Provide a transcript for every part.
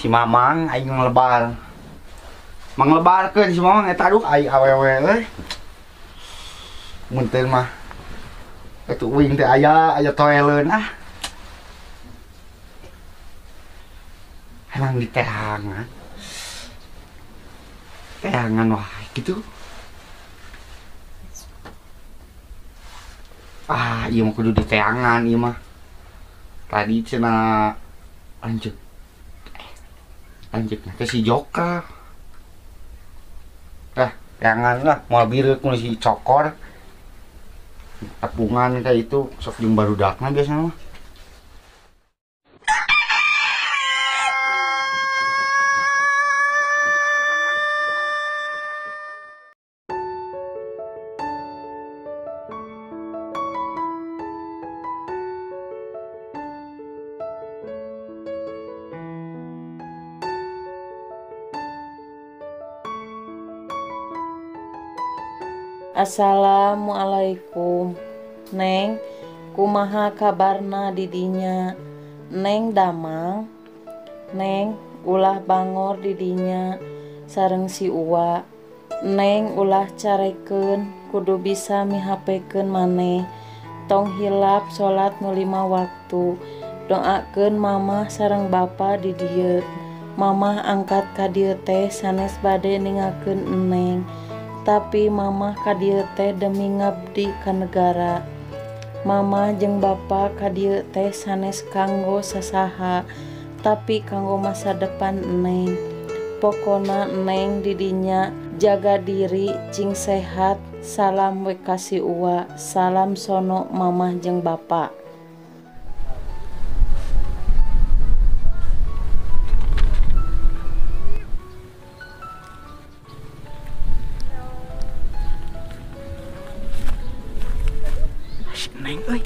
si Mamang aing ngelebar. Manglebarkeun si Mamang eta aduh aing awewe euy. Mun teu mah itu uing teh aya toeleun ah. Emang di tehangan. Tehangan wah gitu. Ah, iya mah kudu di teangan iya mah. Tadi cenah lanjut ke si Joka. Teangan lah, mau bireuk mun si Cokor. Tapungan kayak itu sok jeung barudakna biasana mah. Assalamualaikum Neng, kumaha kabarna didinya? Neng damang, Neng ulah bangor didinya sareng si Uwa. Neng ulah carekeun kudu bisa mihapekeun maneh. Tong hilap salat nu 5 waktu. Doakeun mamah sareng bapa di dieu. Mamah angkat ka dieu teh sanes bade ningakeun Neng. Tapi mamah ka dieu teh demi ngabdi ka negara. Mamah jeung bapa ka dieu teh sanes kanggo sasaha, tapi kanggo masa depan Neng. Pokona Neng didinya jaga diri cing sehat. Salam we ka si Uwa, salam sono mamah jeung bapa. Neng euy.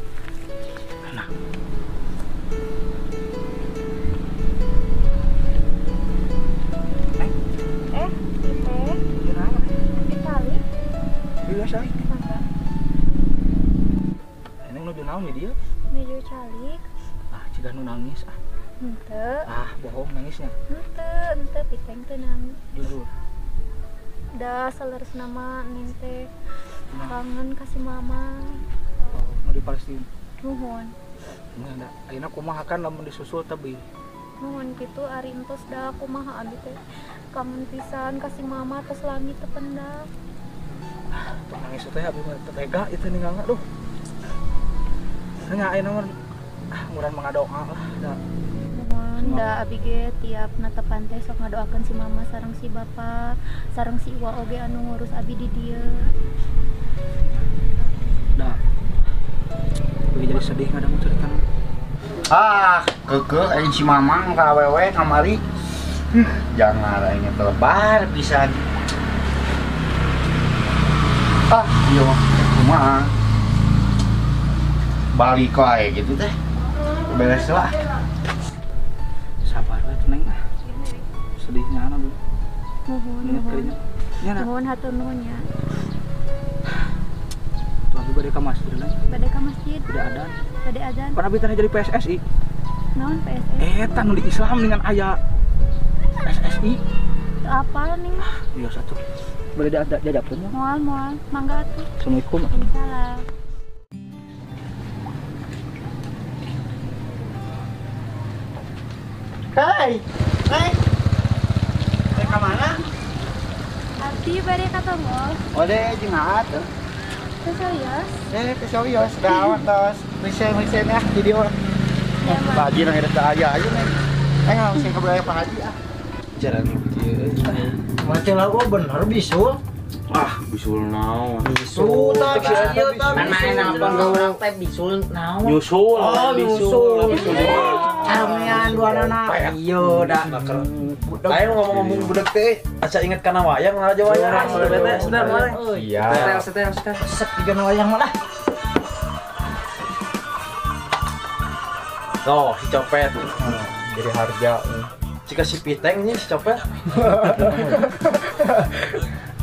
Mana? Neng. Di mana? Di kali. Iya say. Mangga. Neng nuju naon nih dia? Menuju calik. Ah, cigah nu nangis ah. Henteu. Ah, bohong nangisnya. Henteu piteng teu nangis. Jujur. Da saleres nama ning teh kangen kasih mama. Mau di Palestina. Nuhun. Nah, ayeuna kumaha kan lamun disusul tapi Nuhun kitu ari entos da kumaha abi teh. Kangen pisan kasih mama tos langit teu pendak. nangis teh abi mah tega itu ningalna duh. Hanya ayeuna mah mudah mengadoa lah da. Nuhun da abi ge tiap natepan teh sok ngadoakeun si mama sareng si bapa, sareng si Iwa oge anu ngurus abi di dieu. Da. Jadi sedih kadang cerita. Ah, kekeh aing si Mamang ka awewe kamari. Jangan aing telebar pisan. Ah, iya mah kumaha. Balik wae gitu teh. Beres lah. Sabar we Neng ah. Sedihnya ana dulu. Nuhun. Nya na. Nuhun hatur nuhun ya. Tuh abi bade ka masjid Neng. Bade ka masjid. Udah ada. Bade azan. Pan abi teh jadi PSSI. Naon PSSI? Eta nu di Islam dengan aya PSSI. Teu apal nih. Iya satu. Boleh diajakeun ya. Moal. Mangga atuh. Assalamualaikum. Waalaikumsalam. Hai. Hai. Ka mana? Abdi bade ka Tonggol. Ode jeung atuh. Teu serius? Kesorios dawan tos. Misen ya video. Ya mah. Bagi nang ada aya aja nih. Langsung ke budaya Pak Haji ah. Jalan kieu. Macam lah oh bener bisul. Ah, bisul naon? Bisul tak sia tak. Kan main apa orang teh bisul naon? Nyusul. Oh, nyusul. Amean dua anak. Iya dah. Ayo ngomong-ngomong budak teh, asa inget kana wayang aja wayang. Sedar mare. Iya. Setel. Sek juga wayang mah lah. Tuh, si copet. Jadi harga. Jika si Piteng nih si copet.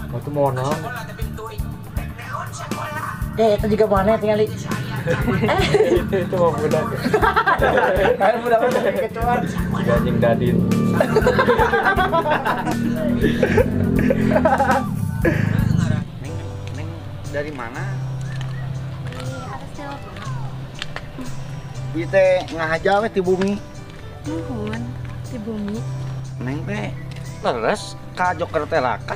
Mau tuh mau naon? Itu juga mana tinggal di Itu mah budak. Kayak budak kecuan. Gajing dadin. Neng dari mana? Ieu teh ngahaja we ti bumi. Nuhun di bumi. Neng teh leres ka Joker teh laka.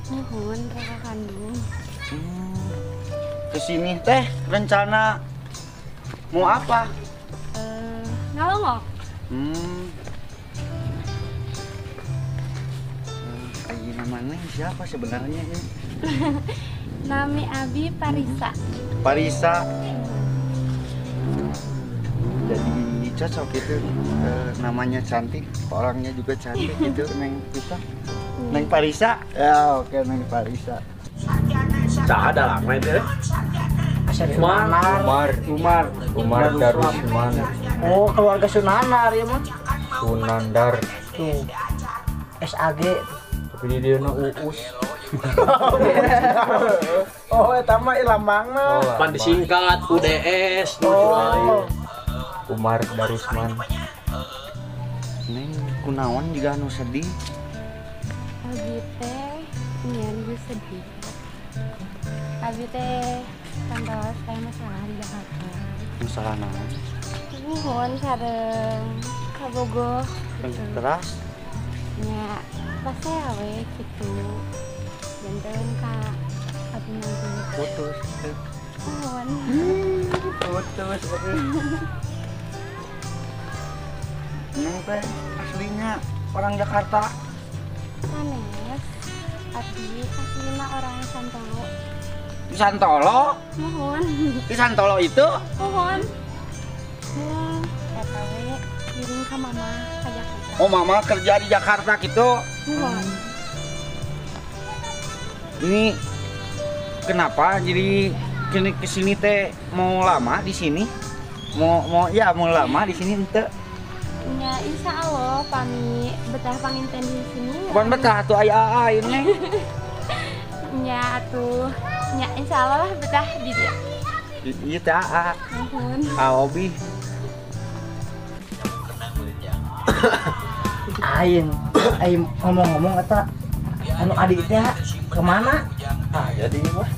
Nuhun Raka Kandung. Kesini teh rencana mau apa? Ngalongok. Ayi namanya siapa sebenarnya ini? Nami Abi Parisa. Parisa. Jadi cocok gitu, namanya cantik, orangnya juga cantik gitu, Neng Parisa. Neng Parisa, ya oke Neng Parisa. Cah ada lama itu. Umar Darusman. Oh, keluarga Sunanar ya mah. Sunandar. Tuh. SAG. Tapi dia na Uus. Oh, eta mah lambangna. Pan disingkat UDS. Oh. Umar Darusman. Neng kunaon juga anu sedih. Abi teh nyian gue sedih. Abi teh kantor saya masalah di Jakarta. Masalah naon? Nuhun sareng kabogoh gitu. Terus Nya pas saya we gitu. Janten ka abi nanti. putus. Nuhun. Putus. Neng teh aslinya orang Jakarta. Sanes. Abi aslinya orang Santolo. Di Santolo? Nuhun. Di Santolo itu? Nuhun. Eta we kirim ka mama ka Jakarta. Oh mama kerja di Jakarta gitu. Nuhun. Ini kenapa jadi kesini teh mau lama di sini? Mau lama di sini ente. Ya insya Allah pami betah panginten di sini. Bukan betah tuh aya ini. Ya atuh. Ya insya Allah lah betah di dia. Iya teh aa. Nuhun. Obi. Aing ngomong-ngomong eta anu adik teh kemana? Ah, jadi mah.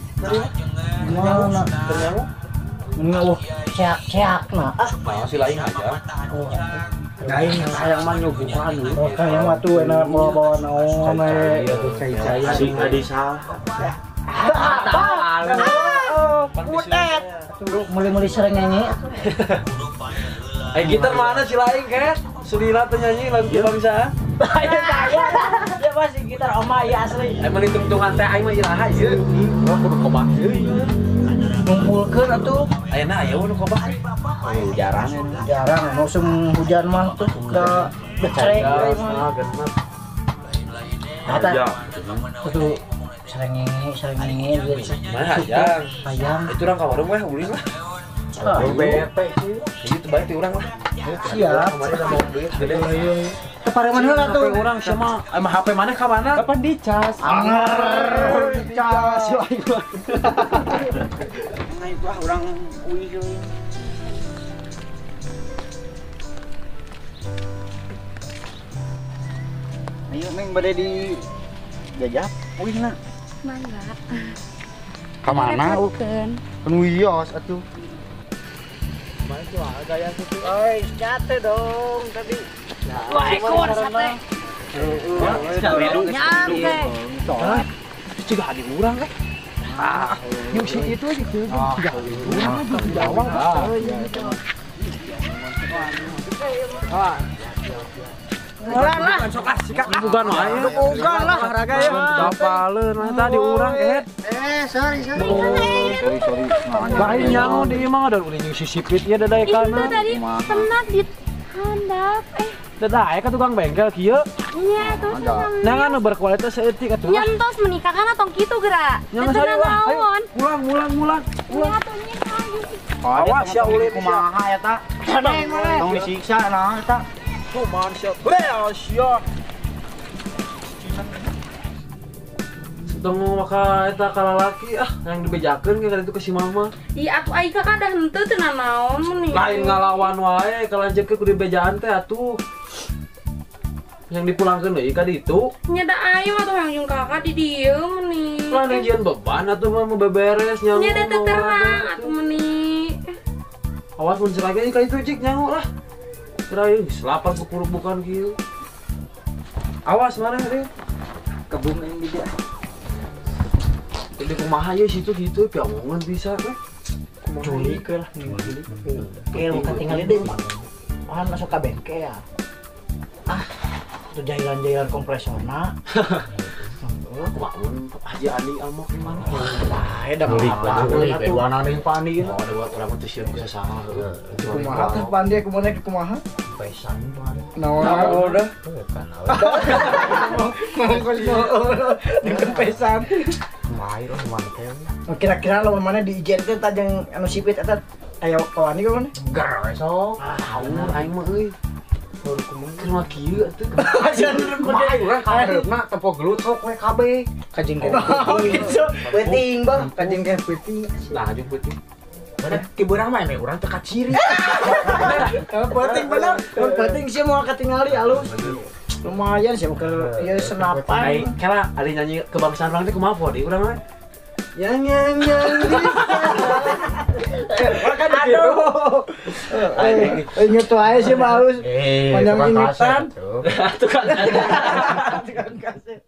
Mana? Ternyata Menurut seak nah. masih lain aja. Oh, Lain yang sayang mah nyuguhan dulu. oh kayak mah tuh enak bawa naon we. Cai-cai si Adisa. Butet. Tuh muli-muli sering nyanyi. Gitar mana si lain kan? Sudira teh nyanyi lagu kita bisa. Ayo saya. Dia masih gitar oma ya asli. Emang hitung-hitungan teh aing mah iraha ieu. Wah kudu kobah deui. Ngumpulkeun atuh. Ayeuna aya nu kobah. Oh, jarang. Jarang musim hujan mah tuh udah becrek Nah, mah. genep. Eta kudu sering nyanyi gitu. Mah hayang. Hayang. Itu urang ka warung weh ulin lah. Bete sih. Itu baik ti urang lah. Siap. Kemarin mau duit gede. Kepareman heula tuh. HP urang sama emang HP mana ka mana? Kapan dicas? Anger. Cas lain. Nah itu orang uih. Ayo neng bade di jajak uih na. Mangga. Ka mana? Repotkeun. Kan wios atuh. Oi, jate dong tadi. Wah, ekor sate. Nyampe. Ciga adi urang teh. Yung si itu aja tuh. Jawang. Ulang lah. Sok ah sikap bukan wae. Bukan lah olahraga ya. Dapaleun tadi urang Sorry. Sorry. Lain nyango di imah ada udah jeung sisipit ya dadai Itu kana. tadi pernah di handap. Dadai ka tukang bengkel kieu. Nya tuh Ada. Nah anu berkualitas seeutik atuh. nyentos menikah kan atong kitu geura. Yang saya naon. Mulang. Nya tuh nya kayu. Awas ya ulin ya. kumaha eta. Tong disiksa nah eta. Kuman sia. Sia. Tunggu maka eta kalalaki yang dibejakeun ke itu ke si mama. Iya atuh ai kakak dah henteu teu naon meni. Lain ngalawan wae kalanjeuk ku dibejaan teh atuh. Yang dipulangkeun deui ka ditu. Nya da aya mah tuh yang kakak di dieu meni. Lah ningieun beban atuh mah mau beberes nyangu. Nya da teu terang atuh meni. Awas mun serage ka itu cik nyangu lah. Cerai lapar kukuruk bukan kieu. Awas mana deh. Kebun yang di dia. Jadi kumaha ya situ gitu piamongan bisa kan. Culik lah nih culik. Kayak lu ketinggalan deh. Mahan masuk ke bengkel ya. Itu jailan-jailan kompresorna. Kumaun Haji Ali amok gimana? Wah, dah beli Beli warna ning pandi. Oh, ada buat urang teh sieun bisa saha. Kumaha teh pandi kumaha kumaha? pesan pan. Naon udah? Kan. Mau dengan pesan. Main lah mantel. Kira-kira lo mana di ijen teh tajang anu sipit eta aya kawan ieu mana? Gar sok. Tahu aing mah euy. Baru kumaha keur kieu atuh. Ajan urang kareupna tempo gelut sok we kabeh. kajing teh. Penting bang, kajing teh penting. Lah jeung peuting. Mana kiburang mah emang urang teu kaciri. Penting bener. Penting sih mau ketinggali halus. Lumayan sih keur ieu senapan. Kela ada nyanyi kebangsaan urang teh kumaha po di urang mah? Yang makan aduh. Ingat tuh aja sih halus. Panjang ingetan. Tukang kaset.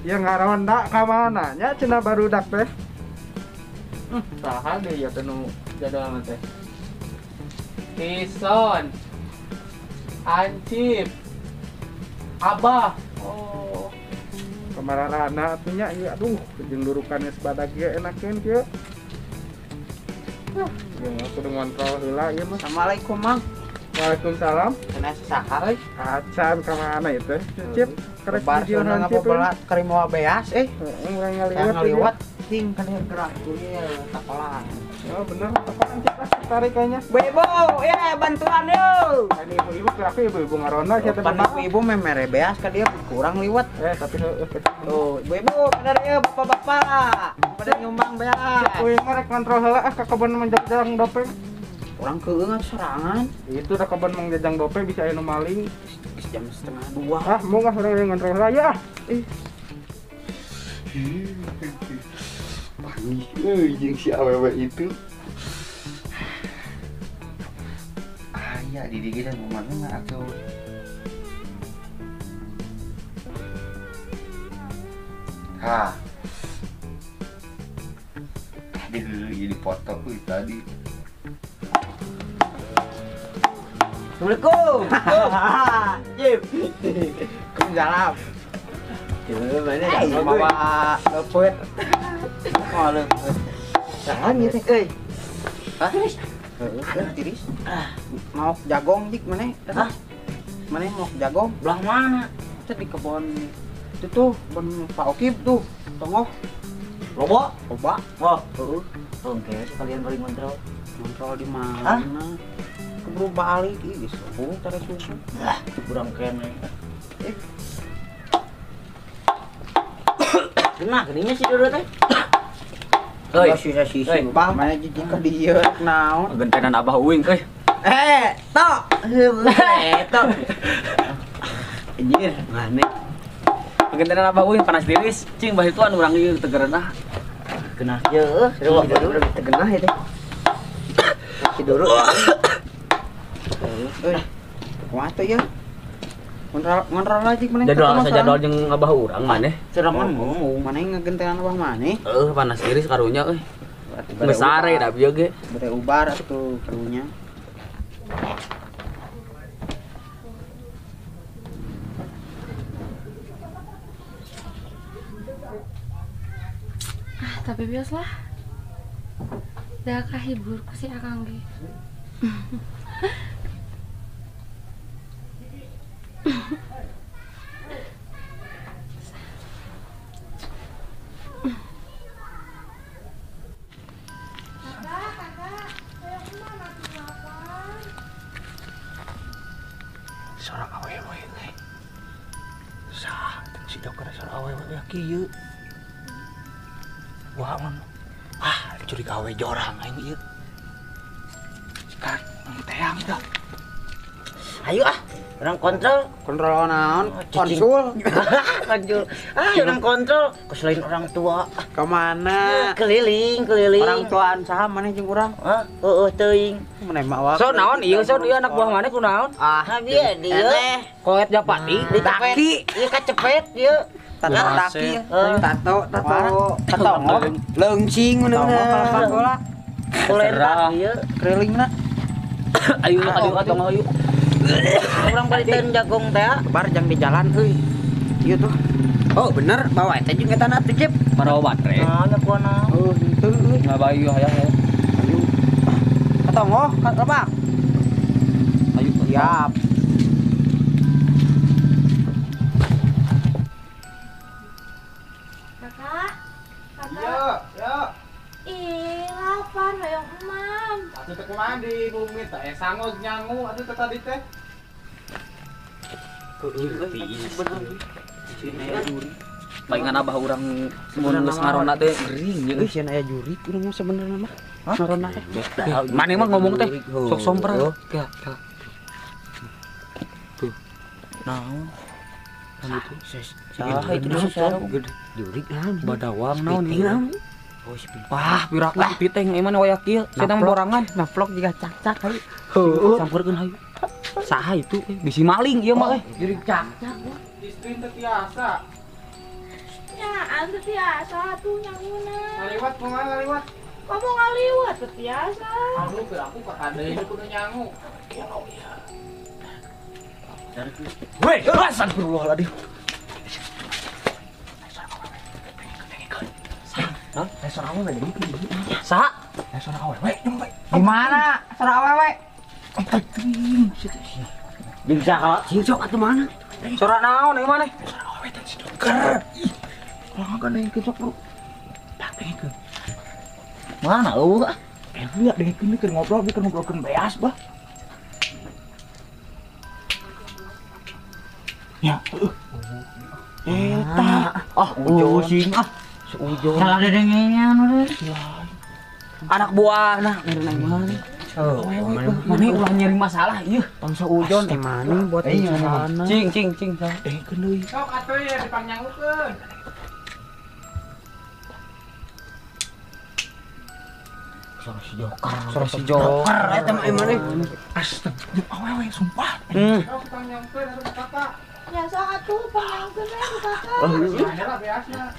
Ya ngaronda ka mana nya cenah barudak teh. Saha deui ya teu jadwal teh. Tison. Ancip. Abah. Oh. Kamararana atunya ieu aduh jeung durukannya sebadag ge enakeun kieu. Ya kudu ngontrol heula ieu mah. Assalamualaikum mang. Waalaikumsalam. Kena saha euy? Acan ka mana ieu teh? Cip, karek Bar video sana nanti ngabobola karimawa beas urang yang ngaliwat. ngaliwat ting kan gerak kuliah tapalan. Oh bener, apaan kita tarik kayaknya. Ibu, ya bantuan yuk. Ini ibu-ibu kira ibu ngaronda sia teh. Pan ibu memere beas ka dia kurang liwat. Tapi Tuh, ibu bener ya bapak-bapak. Pada nyumbang beas. kuing mah rek kontrol heula ka kebon menjajang dopeng. Orang keungan serangan. Itu da kebon menjajang dopeng bisa aya nu maling. Jam setengah 2. Mau nggak orang ngontrol heula ya. Panik jeung si awewe itu. Aya di dieu dan mana atuh. Ha. Di foto tadi. Assalamualaikum. Jip. Salam. Mana dah bawa lepet. Oh, lepet. Salam ya teh euy. Hah? Tiris. Mau jagong dik mana? Hah? Mana mau jagong? Belah mana? Itu di kebun itu tuh, kebun Pak Okip tuh. Tongok. Loba? Loba. Wah, heeh. Oke, sekalian paling kontrol. Kontrol di mana? Keburu balik ih geus subuh tara subuh. Kurang kene. Kena geuninnya si Dodo teh. Euy, sisa-sisa. Bah, mana jijik ka dieu naon? Gentenan Abah Uing euy. Tok. Tok. Anjir, ngane. Gentenan Abah Uing panas tiris. Cing bah itu urang ieu tegerenah. Genah yeuh, seru udah tegenah ya teh. Si Dodo. Kumaha tuh ya? Ngontrol lagi mana? Jadwal jeung Abah urang maneh. Serangan mau mana ngagentenan abah maneh? Panas tiris karunya euy. Geus sare da bieu ge. Bere ubar atuh karunya. Tapi biasalah. Da kahibur ku si Akang ge. seorang awewe teh. Sah, si dokter seorang awewe ya kieu. Wah, man. Curiga awewe jorang aing ieu. Kan, teang dah. Ayo orang kontrol naon? Konsul. Konsul. Orang kontrol. Selain orang tua. Kemana? Keliling. Orang tuaan saha maneh jeung urang? Teuing. Menemak wae. So naon ieu so dia anak buah mana ku naon? Dia Koet Japati di kaki. Ieu kacepet ieu. Taki. Tato. Leungcing Kalau bola. Kulentak ieu Kelilingna. Ayo atuh ayo. Orang baliteun jagung teh Bar jang di jalan euy. Ieu tuh. Oh bener bawa teh jeung eta na teh Parawa baterai. nya kuana. Oh henteu euy. Ngabayu hayang. Ayo. Katongo, Lebak. Ayo Siap. Kakak. Ya. Ih, lapar hayang emam. Atuh teh kumaha di bumi teh sangos nyangu atuh teh tadi teh. Palingan abah urang mun geus ngarona teh gering Euy sieun aya juri urang mah sebenarnya mah. Ngarona teh. Mane mah ngomong teh sok sompra. Ya. Tuh. Naon? Saha itu Juri naon? badawang naon ieu? Wah, pirakna piteng emang waya kieu. Cenah borangan. Navlog juga cak-cak hayu. Heueuh, sampeurkeun hayu. Saha itu? Bisi maling ieu mah Juri cak-cak. Istri teh tiasa. Ya, anu biasa tuh nyanguna. Ngaliwat kumaha ngaliwat? Kamu ngaliwat tuh biasa. Aduh, aku kakade ini kudu nyangu. Weh, astagfirullahaladzim. Hah? Restoran awewe deui kieu. Saha? Restoran awewe nyong we. Di mana? Restoran awewe. Di saha? Sok atuh mana? Sora naon ieu maneh? Restoran awewe teh si dokter. Kalau kan dengkeun sok bro. Tak dengkeun. Mana eueuh? Lihat dengkeun keur ngobrolkeun beas bah. Ya, eta. Sing Seujon. salah dedengnya anu teh. Anak buah nah ngeunang mana? Mana ulah nyari masalah ieu. Tong seujon teh mana buat sana. Cing. Dengkeun deui. Sok atuh ya dipangnyanggukeun. Sora si Joker. Eta mah mana? Astagfirullah awewe sumpah. Sok pangnyanggukeun atuh kakak. Ya sok atuh pangangkeun we kakak. Akhirnya biasa.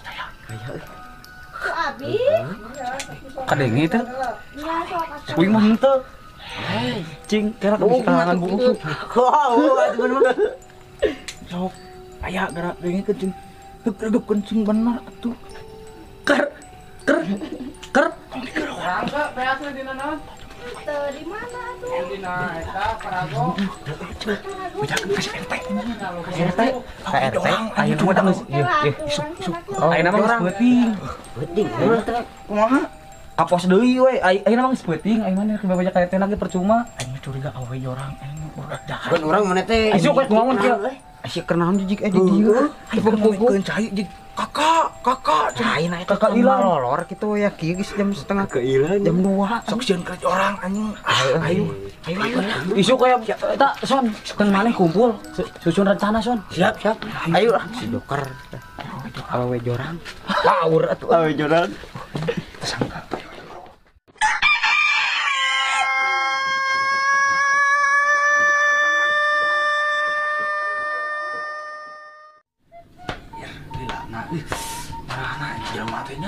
Tuh abi. Kadenge teh. Ya sok atuh. Uing mah henteu. Cing, kira bisa kalangan bungsu. Atuh mah. Sok aya gara dengkeun cing. Tegep kencing bener atuh. Ker. Rangga biasa di naon? Tuh di mana tuh? Dina eta Parago. RT ayeuna mah geus Ieu Ayeuna mah geus peuting. kumaha? Apos deui we. Ayeuna mah geus peuting. Aing mah keur baca ka RT lagi percuma. Aing curiga awewe jorang aing udah jahat. Kan urang mana teh? Ayo sok ngomong kieu. Asih keur naon jijik di dieu. Tepung cai jig kakak cai naik Kakak ilang. lolor gitu ya kieu geus jam setengah ke ilang jam 2 sok sieun kerja orang anjing ayo Isu kayak eta son kan maneh kumpul. Susun rencana son. siap ayo lah si dokter awewe jorang power atuh awewe jorang sangka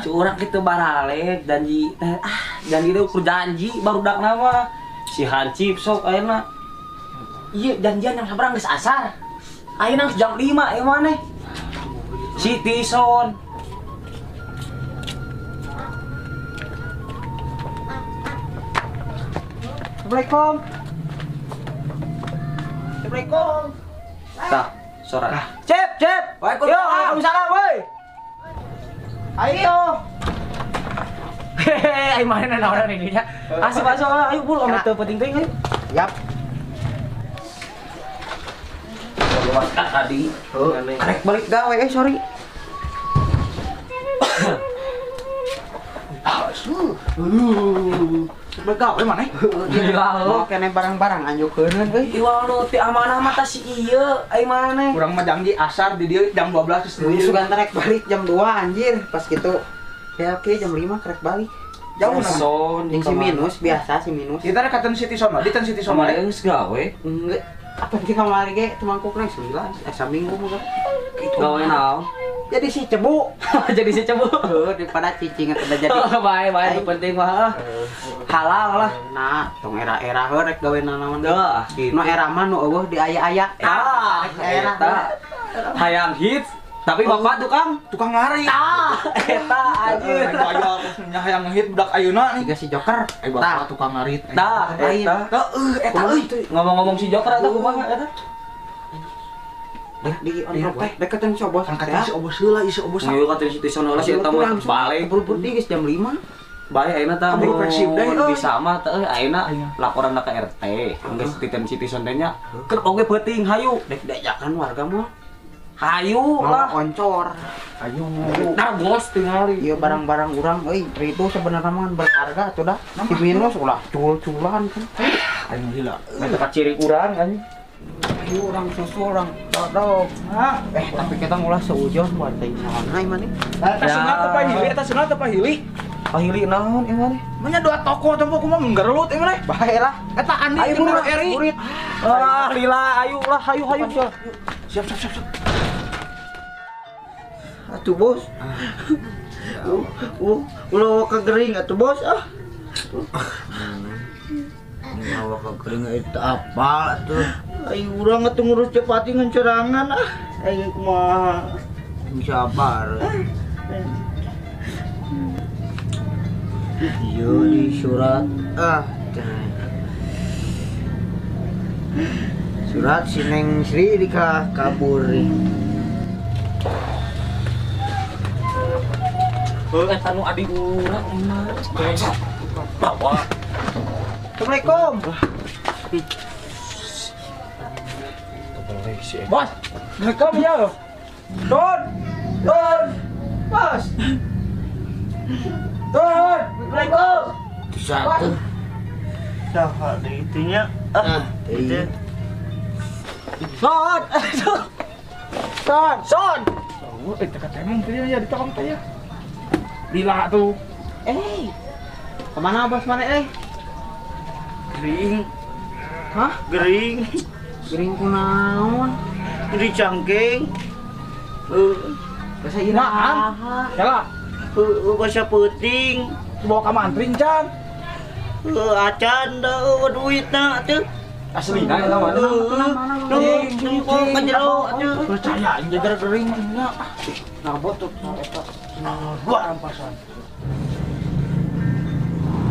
Curang gitu baralek janji janji itu janji barudak nama si Hancip sok ayeuna. Iya janjian yang sabarang geus asar. Ayeuna jam 5 maneh. Si Tison. Assalamualaikum Tah, sora. cep waalaikumsalam woi ayo Hehehe, ayo mana naon ini nya. Masuk ayo bul, ame teu penting teuing. yap lewat tadi. Karek balik gawe sorry. Begawe maneh. Mau kene barang-barang anjukeun euy. Iwal nu ti amanah mah tah si ieu ai maneh. Urang mah janji asar di dieu jam 12 geus Geus sugan karek balik jam 2 anjir. Pas gitu. Ya oke jam 5 karek balik. jauh nah. Son Yang si minus biasa si minus. Kita rek ka Ten City sono, di Ten City sono. Kemarin geus gawe. Enggak. Apa sih kamari ge temangkuk nang 9 saminggu mah. Gawe naon? Jadi si cebu. Jadi si cebu. Daripada cicing eta jadi. Bae nu penting mah. Halal lah. Nah, tong era-era heuh rek gawe nanaon. Dah, Nu era mah nu eueuh di aya-aya. Era hayang hits tapi bapak Tukang lari. eta anjir. Aya maksudnya hayang ngehit budak ayeuna nih. Tiga si Joker. Bapak tukang lari. Dah, eta. Eta euy. Ngomong-ngomong si Joker eta kumaha eta? Dek di on teh deketan si Obos. Angkat si Obos heula, isi Obos. Ngeu ka Ten City sono lah si eta mah balik. Buru-buru geus jam 5. Bae ayeuna tah Kamu persib deh, bisa mah teh ayeuna laporan ka RT. Geus di Ten City sono nya. Keur oge peuting hayu. Dek diajakan warga mah. Hayu Malah lah. oncor. Ayo. Dah bos tingali. Ieu barang-barang urang euy, itu sebenarnya mah berharga atuh dah. Si minus ulah cul-culan kan. Ayo heula. Eta ciri urang kan. Ayo orang susu orang dodok. Tapi kita ngulah seujon buat teh sawana ieu mah nih. Eta sunat apa hili? Eta sunat apa hili? Ahili naon ieu mah? Manya dua toko tempo kumaha menggerelut ieu mah. Bae lah. Eta Andi Ayo jeung buruan, Eri. Murid. Ah, lila ayo lah, hayu. Siap. Atuh bos. Ulah kegering atuh bos ah. Awak kering itu apa tuh? Ayo urang atuh ngurus cepati ngancerangan ah. Ayo kumaha. Sabar. Iya di surat surat si Neng Sri di kaburi. Eta nu adi urang mah. Bawa. Assalamualaikum. Bos. Assalamualaikum ya. Don. Bos. Don. Assalamualaikum. Satu. Saha deui itunya? Iya. Son. Oh, eta katemong teh ya di tong teh ya. Lila tuh. Kemana bos mana Gering. Hah? Gering. Gering kunaon? Di cangking. Bahasa Iraha. Yalah. Bahasa penting. Bawa ka mantring can. Acan da duitna teh. Aslina eta mah. Ka jero teh. Percaya aing jaga gering nya. Nah, botot eta. Gua rampasan.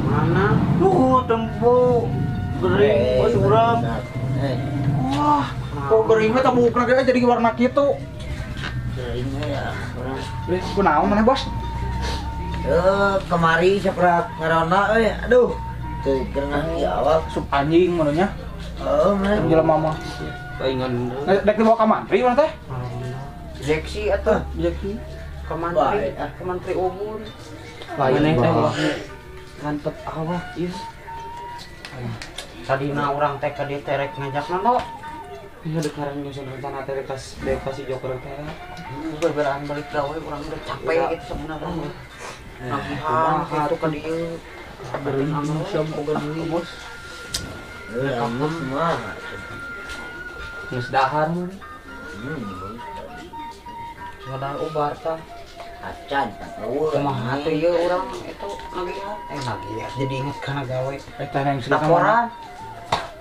Mana? Tempo. Gering bos urang. Wah, kok geringnya tabukna ge jadi warna kitu. Keringnya ya. Beuh, kunaon maneh, Bos? Kemari saprak ngarona aduh. Teu kerenah di awak. Sup anjing menurutnya. Man. Jelema mah. Paingan. Dek dibawa ka mantri mana teh? Jeksi atuh. Jeksi. Kemantri umur. Lain teh. Ngantep awak ieu. Tadina urang teh ka dieu terek ngajakna lo. Iya dekarang nyusun rencana teh dek si Joker teh. Berberaan balik gawe urang udah capek gitu sebenarnya. Nagihan itu ka dieu. Gering siam boga deui, Bos. Amus mah. Geus dahar mah. Ngadar obat tah. Acan. Kumaha teh ieu urang itu nagihan. Nagihan jadi inget kana gawe. Eta yang sudah Laporan.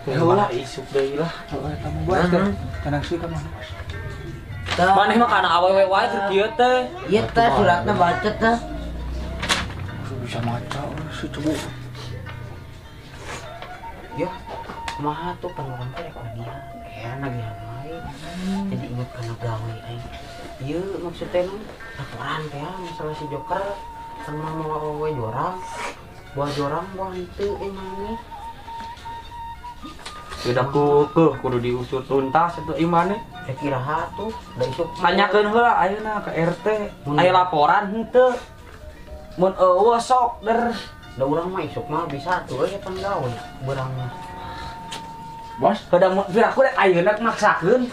Heula isuk deui lah. Eta mah Bos teh. Kanang sih ka mana, Bos? Maneh mah kana awewe wae keur kieu teh. Ieu teh suratna baca teh. Bisa maca si cebu. Ya, kumaha tuh kan urang teh rek nagihan. Nagihan wae. Jadi inget kana gawe aing. Ieu maksudnya laporan teh masalah si Joker kan mau we jorang. Buah jorang buah henteu emang nih. Udah kudu diusut tuntas itu imane. Saya kira tuh da isuk Tanyakeun heula ayeuna ke RT. Aya laporan henteu. Mun eueuh sok der. da urang mah isuk mah bisa tuh ya tanggawe berang Bos, kadang viraku rek ayeuna maksakeun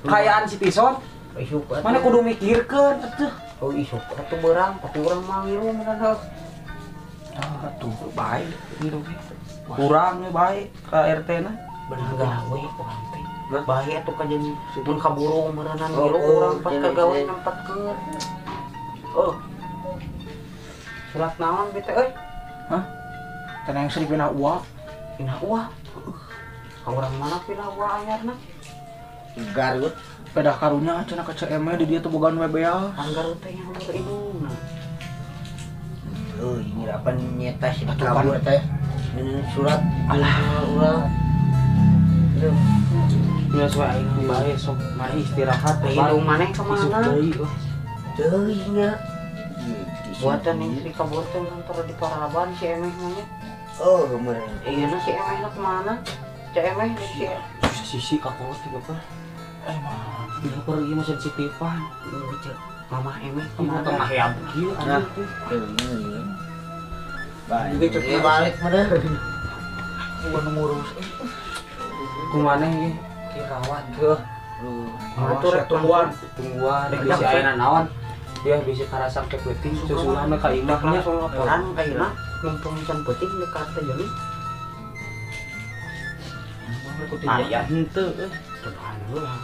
kayaan si Tison. isuk Mana kudu mikirkeun atuh. oh isuk atuh berang tapi urang mah ngilu mendadak Tuh baik gitu. Kurang baik ke RT na. bener gawe urang teh bae atuh ka jeung mun kaburu meureunnan ngilu urang pas kagawe nempatkeun surat naon bete euy Tanah yang sering pindah uang. pindah uah ka urang mana pindah uah anyarna Garut. Pedah karunya cenah ke CM di dia tuh bogaan WBA. anggar teh yang berindungna Ini apa nyeta si Atuh kabur kan. teh. Ini surat urang. Ya soal aing bae sok mari istirahat teh indung maneh ka mana Teuing nya. buatan yang si kabur teh antara di Paraban si emeh mah nya Oh, kemarin. iya na si emeh na kemana si emeh si sisi kakot tiga per. Tiga per ieu mah sensitifan. mama emeh Ibu kemana tengah ya kieu Nah. Juga cek balik mana? gua ngurus. Kumaneh ieu dirawat tuh Atur tungguan. tungguan bisa ayeuna naon. Dia bisa karasa ke peuting susulan ka indahnya. langsung laporan kayak mumpung can penting dekat teh jadi Aya henteu coba dulu lah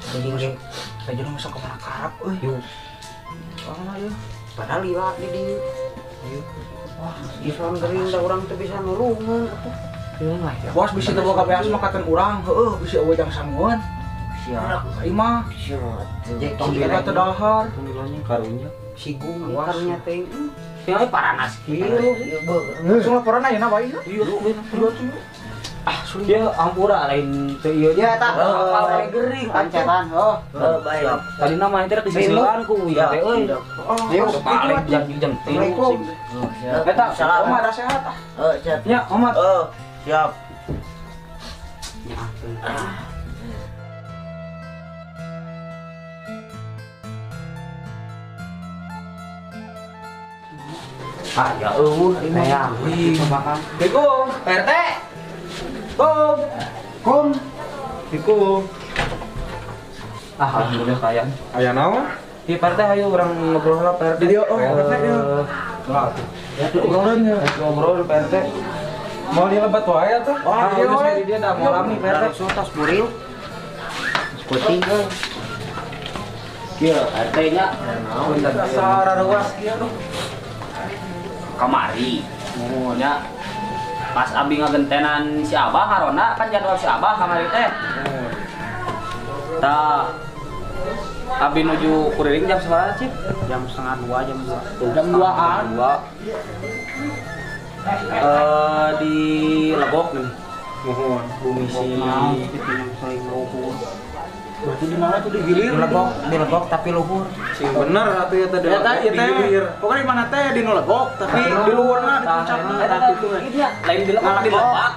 jadi ge Saya jadi masuk ke mana karap euy. yuk padahal liwat di dieu wah Islam gering da urang teh bisa nulungan atuh Bos bisa teu boga beas mah katen urang, heueuh bisa eueuh jang sangueun. Siap. Ai mah Siap. tong kita teu dahar. panggilannya karunya. sigung Awas. karunya teh Ya paranas kieu. Langsung laporan ayeuna bae. Iya, dia ampura lain teu ieu ya tak Kawari gering pancetan Baik. tadi nama itu disisilan ku ieu teh euy. ayo Balik jam 3. Assalamualaikum. Eta Salam. Om ada sehat ah. Siap. Ya, Omat. Siap. Ah, ya ini ayam. Assalamualaikum, PRT. Kum. Assalamualaikum. Alhamdulillah sayang. Aya naon? Di PRT ayo orang ngobrol lah PRT. Di dia, oh, PRT dia. Ya obrolan ya. Ngobrol PRT. Mau dilebat wae tuh. Wah, dia dah mau lami PRT. Sotas buril. Kuting Kieu RT-nya Dasar ruas kieu tuh. kamari. Nya pas abi ngagentenan si Abah harona kan jadwal si Abah kamari teh. Tah abi nuju kuriring jam sabaraha sih? jam setengah 2 jam 2 Jam 2-an. 2. Di Legok nih. Mohon. Bumi si Berarti di mana tuh di Gilir? di legok tapi luhur Sing bener atuh ya teh. Ya teh, pokoknya di mana teh di Nulegok, tapi di luarna di puncakna. lain di Lebak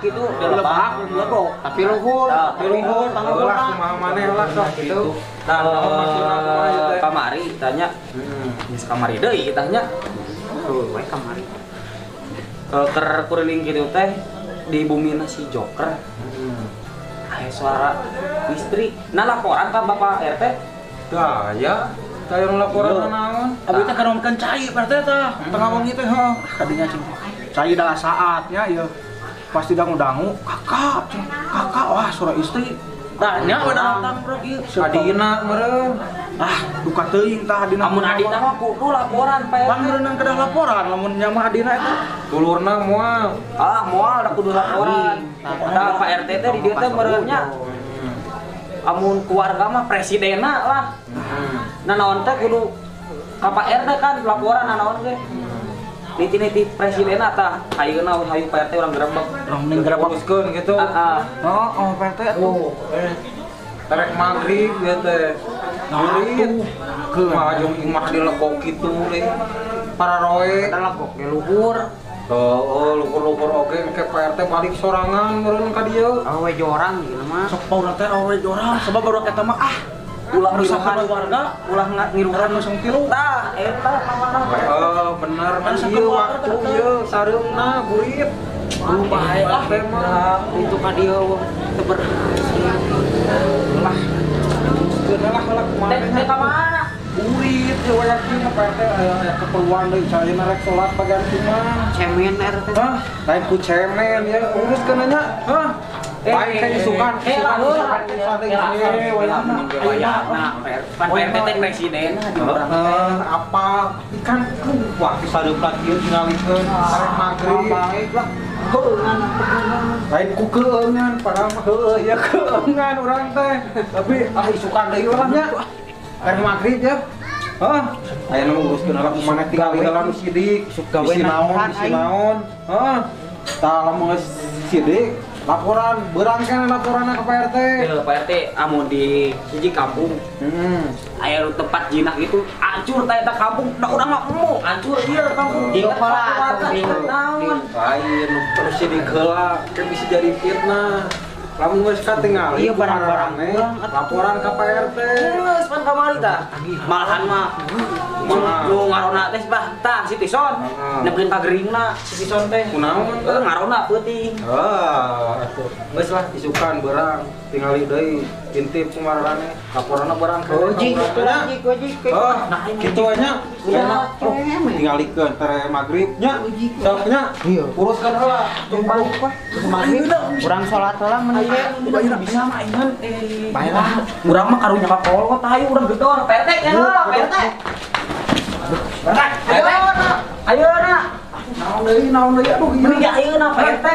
gitu, di Lebak, di Nulegok, tapi luhur, tapi luhur, tanggal Lah bola. kumaha maneh lah sok gitu. Kamari tanya, geus kamari deui tanya. tuh wae kamari Ker kuriling kitu teh di bumina si Joker. Aya suara istri. Nah laporan ka Bapak RT. Gaya. Tayang laporan naon? Abi teh kanomkeun cai berarti teh. Tengah wengi teh heuh. Kadinya cing. Cai dah saatnya ieu. Pasti dangu-dangu, kakak, cing. Kakak wah suara istri. Tanya udah datang bro ieu. Adina meureun. Duka teuing tah adina. Amun adina mah kudu laporan Pak Pan RT. berenang kedah laporan lamun nya mah adina eta. Dulurna moal. Moal da kudu laporan. Da Pak RT teh di dieu teh meureunnya. Amun keluarga mah presidenna lah. Nah naon teh kudu ka Pak RT kan laporan naon ge. Niti-niti presidenna tah hayeuna hayu Pak RT urang gerebek. Urang mending gerebek. Uruskeun gitu. Oh, PRT tuh. Terek magrib ya teh. Murid. Mah jeung imah di legok kitu leh. Para roe. kita legok ge luhur Oh, lukur-lukur oke ke PRT balik sorangan meureun ka dieu. Awe jorang gitu mah. Sok paurna teh awe jorang sebab baru eta mah ulah rusakan warga, ulah ngiruhan nu sengtilu. Tah, eta kamana. Bener kan ieu waktu ieu sareumna burit. Bae lah mah itu ka dieu teu ber. Lah. Geunah lah kumaha. Teh ka mana? Burit teu yakin PRT aya keperluan deui caina rek salat paganti mah. Cemen RT. Hah? Lain ku cemen ya uruskeun nya. Hah? Baik kan isukan, PRT teh presiden di urang teh. apa ikan wah sareum lagi tingalikeun arek magrib lah keungan lain ku keungan padahal mah heueuh ya keungan urang teh tapi isukan deui urang nya arek magrib ya aya nu uruskeun heula kumaha tinggal di dalam sidik bisi naon tah lamun sidik laporan berangkat laporan ke PRT. PRT amun di hiji kampung. Aya tempat jinak itu hancur teh eta kampung. Da urang mah hancur ieu kampung. Ieu pala lain terus jadi heula teh bisa jadi fitnah. Lamun geus katingal ieu barang-barang laporan ke PRT. Geus pan kamari tah. Malahan mah nu ngarona teh tah si Tison. Nepkeun ka geringna si Tison teh. Kunaon? Ngarona peuting. Atuh. Geus lah isukan berang tingali deui intip kumarane laporanna berang ke Ojik nah kitu nya tingalikeun tere magrib nya sok nya uruskeun heula tumpang magrib urang salat heula meuni Bisa mah ingan baiklah. Urang mah karunya ka kolot hayu urang gedor PRT nya lah PRT. Ayeuna. Naon deui aduh ieu ya ayeuna PRT.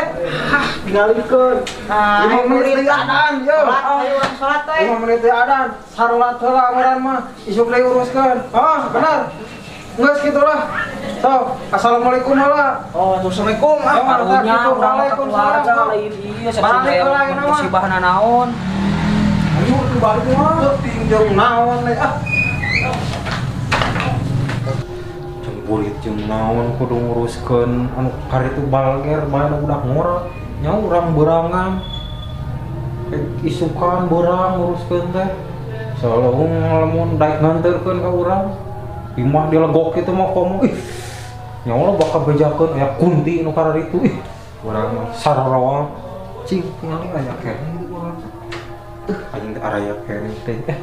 Hah tingalikeun. 5 menit deui adan yeuh. Ayo urang salat teh 5 menit deui adan salat heula ngaran mah isuk deui uruskeun. Bener. Geus kitu lah. Sok, assalamualaikum heula. Assalamualaikum. Karunya urang keluarga lain ieu sakieu musibah naon. Ayo tu balik mah tinjau naon we bulit jeung naon kudu nguruskeun anu kari itu balger bae udah ngora nya urang berangan isukan berang nguruskeun teh selalu lamun daek nganterkeun ka urang imah dilegok kitu mah komo nya Allah bakal bejakeun aya kunti nu karar itu urang mah sararawa cing tingali aya keneh urang anjing teh araya keneh teh